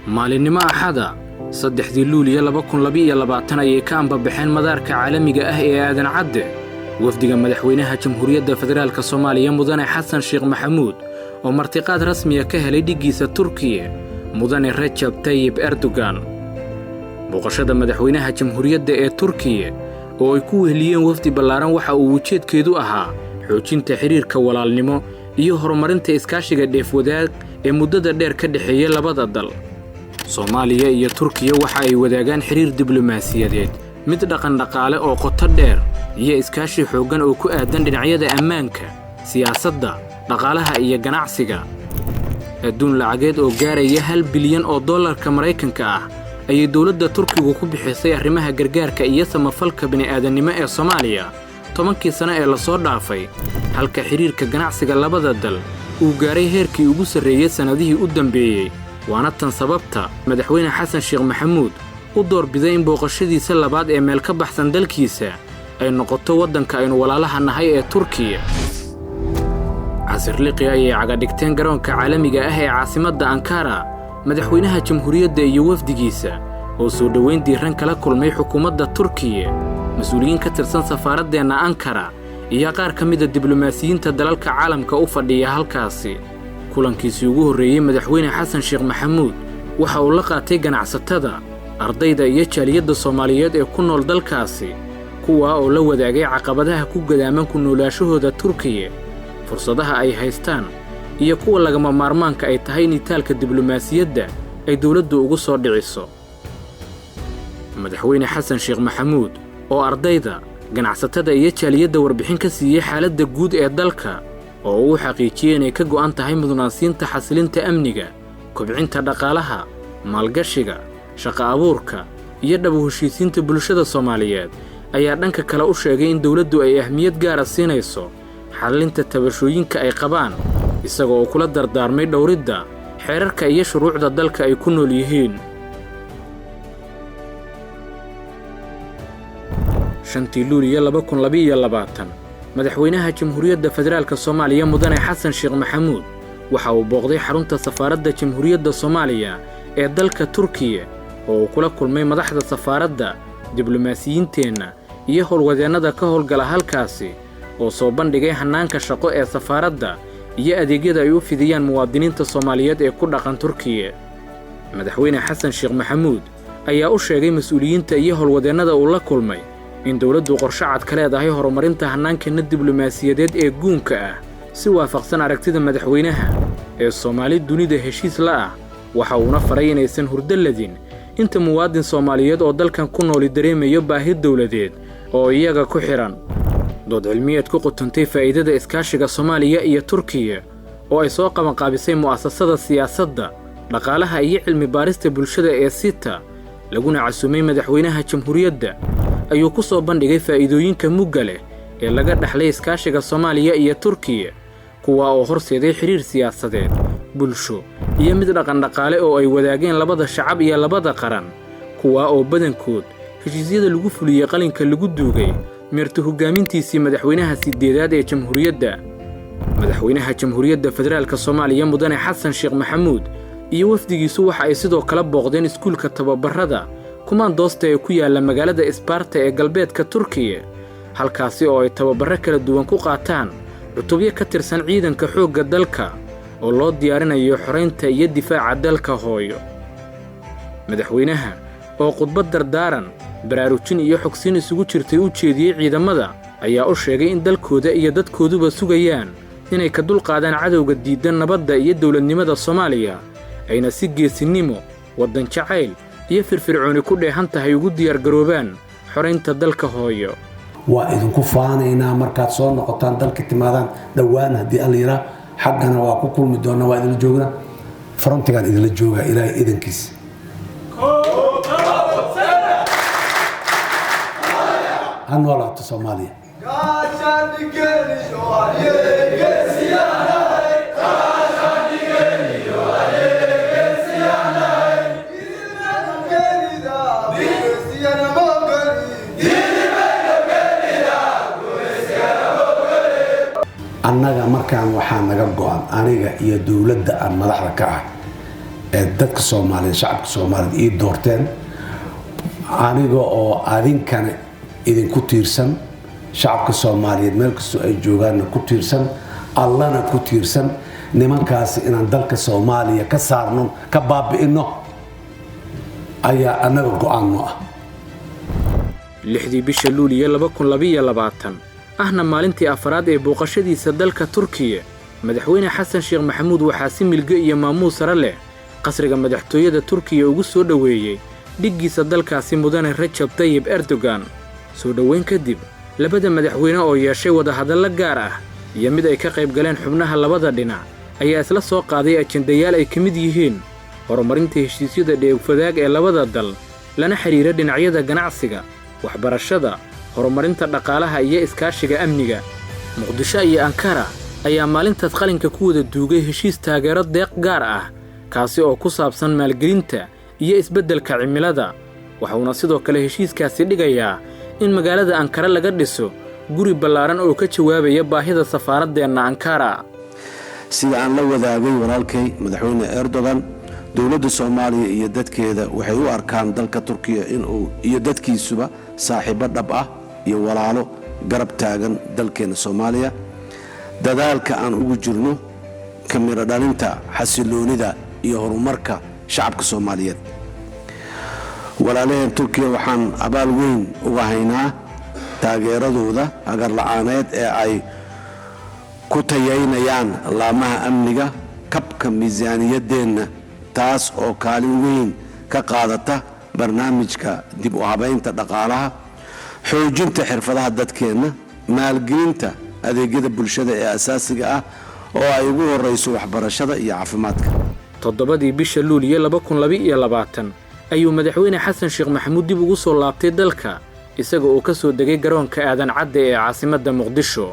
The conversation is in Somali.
maalinimo axada 3 luulyo 2022 ayay ka anbabaxeen madaarka caalamiga ah ee aadan cadde wafdiga madaxweynaha jamhuuriyadda federaalka Soomaaliya mudane Xasan Sheekh Maxamuud oo martiqaad rasmi ah ka helay dhigiisa Turkiye mudane Recep Tayyip Erdogan booqashada madaxweynaha jamhuuriyadda ee Turkiye oo ay ku weheliyeen wafdi ballaaran waxa uu ujeedkeedu ahaa xoojinta xiriirka walaalnimo iyo horumarinta iskaashiga dheefwadaag ee muddada dheer ka dhaxeeyay labada dal Soomaaliya iyo Turkiye waxa ay wadaagaan xiriir diblomaasiyadeed mid dhaqan dhaqaale oo qoto dheer iyo iskaashi xooggan oo ku aadan dhinacyada ammaanka siyaasadda dhaqaalaha iyo ganacsiga adduun lacageed oo gaaraya 1 bilyan oo dollarka Mareykanka ah ayay dawladda Turkigu ku bixisay arrimaha gargaarka iyo samafalka bini'aadanimo ee Soomaaliya 10 sano ee la soo dhaafay halka xiriirka ganacsiga labada dal uu gaaray heerkii ugu sarreeyay sanadihii u dambeeyay waana tan sababta madaxweyne Xasan Sheekh Maxamuud u doorbiday in booqashadiisa labaad ee meel ka baxsan dalkiisa ay noqoto wadanka aynu walaalaha nahay ee Turkiye casirliqi ayay caga dhigteen garoonka caalamiga ah ee caasimadda Ankara madaxweynaha jamhuuriyadda iyo wafdigiisa oo soo dhaweyn diiran kala kulmay xukuumadda Turkiye mas'uuliyiin ka tirsan safaaraddeena Ankara iyo qaar ka mid ah diblomaasiyiinta dalalka caalamka u fadhiya halkaasi kulankiisii ugu horreeyay madaxweyne Xasan Sheekh Maxamuud waxa uu la qaatay ganacsatada ardayda iyo jaaliyadda Soomaaliyeed ee ku nool dalkaasi kuwa oo la wadaagay caqabadaha ku gadaaman ku noolaashahooda Turkiye fursadaha ay haystaan iyo kuwa lagama maarmaanka ay tahay nitaalka diblomaasiyadda ay dawladdu ugu soo dhiciso madaxweyne Xasan Sheekh Maxamuud oo ardayda ganacsatada iyo jaaliyadda warbixin ka siiyay xaaladda guud ee dalka oo uu xaqiijiyay inay ka go'an tahay mudnaansiinta xasilinta amniga kobcinta dhaqaalaha maalgashiga shaqo abuurka iyo dhab u heshiisiinta bulshada Soomaaliyeed ayaa dhanka kale u sheegay in dawladdu ay ahmiyad gaar ah siinayso xalinta tabashooyinka ay qabaan isagoo kula dardaarmay dhowridda xeerarka iyo shuruucda dalka ay ku nool yihiin 5 luulyo 2022 madaxweynaha jamhuuriyadda federaalka Soomaaliya mudane Xasan Sheekh Maxamuud waxa uu booqday xarunta safaaradda jamhuuriyadda Soomaaliya ee dalka Turkiye oo kula kulmay madaxda safaaradda diblomaasiyiinteena iyo howlwadeennada ka howlgala halkaasi oo soo bandhigay hanaanka shaqo ee safaaradda iyo adeegyada ay u fidiyaan muwaadiniinta Soomaaliyeed ee ku dhaqan Turkiye madaxweyne Xasan Sheekh Maxamuud ayaa u sheegay mas'uuliyiinta iyo howlwadeennada uu la kulmay in dawladdu qorshe cad ka leedahay horumarinta hanaankeena diblomaasiyadeed ee guunka ah si waafaqsan aragtida madaxweynaha ee Soomaali dunida heshiis la ah waxa uu faray inaysan hurdaladin inta muwaadin Soomaaliyeed oo dalkan ku nool dareemayo baahi dawladeed oo iyaga ku xiran dood cilmiyeed ku qotantay faa'iidada iskaashiga Soomaaliya iyo Turkiye oo ay soo qaban qaabisay mu'assasada siyaasadda dhaqaalaha iyo cilmi baarista bulshada ee SITA laguna casumay madaxweynaha jamhuuriyadda ayuu ku soo bandhigay faa'iidooyinka mugga leh ee laga dhaxlay iskaashiga Soomaaliya iyo Turkiye kuwa oo horseeday xiriir siyaasadeed bulsho iyo mid dhaqan dhaqaale oo ay wadaageen labada shacab iyo labada qaran kuwa oo badankood heshiisyada lagu fuliyay qalinka lagu duugay meerto hogaamintiisii madaxweynaha sideedaad ee jamhuuriyadda madaxweynaha jamhuuriyadda federaalka Soomaaliya mudane Xasan Sheekh Maxamuud iyo wafdigiisu waxa ay sidoo kale booqdeen iskuulka tababarada kumaandoosta ee ku yaala magaalada Isbaarta ee galbeedka Turkiye halkaasi oo ay tababaro kala duwan ku qaataan cutubyo ka tirsan ciidanka xoogga dalka oo loo diyaarinayo xoreynta iyo difaaca dalka hooyo madaxweynaha oo khudbad dardaaran baraarujin iyo xogsiin isugu jirtay u jeediyay ciidamada ayaa u sheegay in dalkooda iyo dadkooduba sugayaan inay ka dulqaadaan cadowga diidan nabadda iyo dawladnimada Soomaaliya ayna si geesinimo wadan jacayl iyo firfircooni ku dheehan tahay ugu diyaar garoobaan xoreynta dalka hooyo waa idinku faanaynaa markaad soo noqotaan dalka timaadaan dhawaan haddii alla yidhaa xaggana waa ku kulmi doona waa idinla joogna frontigaan idinla joogaa ilaahay idankiis ha noolaato Soomaaliya annaga markaan waxaa naga go'an aniga iyo dawladda aan madaxda ka ah dadka Soomaaliyeed shacabka Soomaaliyeed ii doorteen aniga oo adinkana idinku tiirsan shacabka Soomaaliyeed meel kasta ay joogaan ku tiirsan allana ku tiirsan nimankaas inaan dalka Soomaaliya ka saarno ka baabi'ino ayaa anaga go'aan ah 6 bisha Luulyo 2022 ahna maalintii afraad ee booqashadiisa dalka Turkiga madaxweyne Xasan Sheekh Maxamuud waxaa si milga iyo maamuus sare leh qasriga madaxtooyada Turkiga ugu soo dhaweeyay dhigiisa dalkaasi mudane Recep Tayyip Erdogan soo dhaweyn kadib labada madaxweyne oo yeeshay wada hadal gaar ah iyo mid ay ka qayb galeen xubnaha labada dhinac ayaa isla soo qaaday ajendayaal ay kamid yihiin horumarinta heshiisyada dheefwadaag ee labada dal lana xiriira dhinacyada ganacsiga waxbarashada horumarinta dhaqaalaha iyo iskaashiga amniga Muqdisho iyo Ankara ayaa maalintaas qalinka ku wada duugay heshiis taageero deeq gaar ah kaasi oo ku saabsan maalgelinta iyo isbeddelka cimilada waxaana sidoo kale heshiiskaasi dhigayaa in magaalada Ankara laga dhiso guri ballaaran oo ka jawaabaya baahida safaaraddeena Ankara sida aan la wadaagay walaalkay madaxweyne Erdogan dawladda Soomaaliya iyo dadkeeda waxay u arkaan dalka Turkiga inuu iyo dadkiisuba saaxiibo dhab ah iyo walaalo garab taagan dalkeena Soomaaliya dadaalka aan ugu jirno kamira dhalinta xasiloonida iyo horumarka shacabka Soomaaliyeed walaalaheen Turkiga waxaan abaal weyn uga haynaa taageeradooda agar la'aaneed ee ay ku tayeynayaan laamaha amniga kabka miisaaniyadeenna taas oo kaalin weyn ka qaadata barnaamijka dib u habaynta dhaqaalaha xoojinta xirfadaha dadkeena maalgelinta adeegyada bulshada ee asaasiga ah oo ay ugu horeyso waxbarashada iyo caafimaadka 7 bisha Luulyo 2022 ayuu madaxweyne Xasan Sheekh Maxamuud dib ugu soo laabtay dalka isaga oo ka soo degay garoonka aadan cadde ee caasimadda Muqdisho